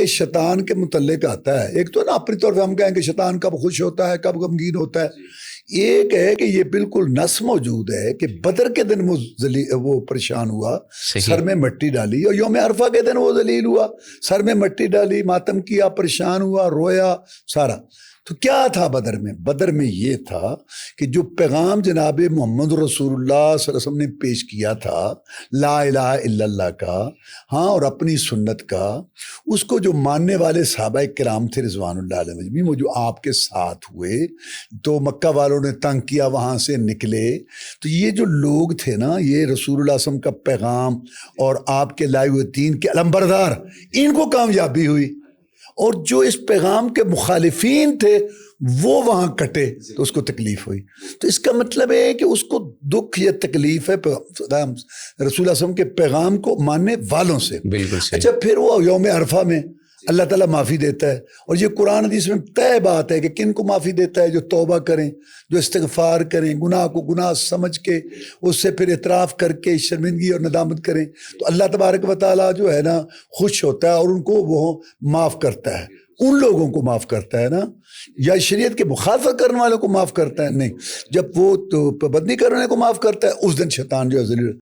کہ شیطان کے متعلق آتا ہے، ایک تو نا اپنی طور پہ ہم کہیں کہ شیطان کب خوش ہوتا ہے کب غمگین ہوتا ہے، ایک ہے کہ یہ بالکل نص موجود ہے کہ بدر کے دن وہ پریشان ہوا، سر میں مٹی ڈالی، اور یوم عرفہ کے دن وہ ذلیل ہوا، سر میں مٹی ڈالی، ماتم کیا، پریشان ہوا، رویا سارا۔ تو کیا تھا بدر میں؟ بدر میں یہ تھا کہ جو پیغام جناب محمد رسول اللہ صلی اللہ علیہ وسلم نے پیش کیا تھا لا الہ الا اللہ کا، ہاں، اور اپنی سنت کا، اس کو جو ماننے والے صحابہ کرام تھے رضوان اللہ علیہ مجمعین، وہ جو آپ کے ساتھ ہوئے، تو مکہ والوں نے تنگ کیا، وہاں سے نکلے، تو یہ جو لوگ تھے نا، یہ رسول اللہ صلی اللہ علیہ وسلم کا پیغام اور آپ کے لائے ہوئے دین کے علمبردار، ان کو کامیابی ہوئی، اور جو اس پیغام کے مخالفین تھے وہ وہاں کٹے تو اس کو تکلیف ہوئی۔ تو اس کا مطلب ہے کہ اس کو دکھ یا تکلیف ہے رسول اللہ صلی اللہ علیہ وسلم کے پیغام کو ماننے والوں سے۔ بالکل صحیح۔ اچھا، پھر وہ یوم عرفہ میں اللہ تعالیٰ معافی دیتا ہے، اور یہ قرآن حدیث میں طے بات ہے کہ کن کو معافی دیتا ہے؟ جو توبہ کریں، جو استغفار کریں، گناہ کو گناہ سمجھ کے اس سے پھر اعتراف کر کے شرمندگی اور ندامت کریں، تو اللہ تبارک و تعالیٰ جو ہے نا خوش ہوتا ہے اور ان کو وہ معاف کرتا ہے، ان لوگوں کو معاف کرتا ہے نا، یا شریعت کے مخالفت کرنے والوں کو معاف کرتا ہے نہیں، جب وہ تو پابندی کرنے کو معاف کرتا ہے، اس دن شیطان جو ہے ذلیل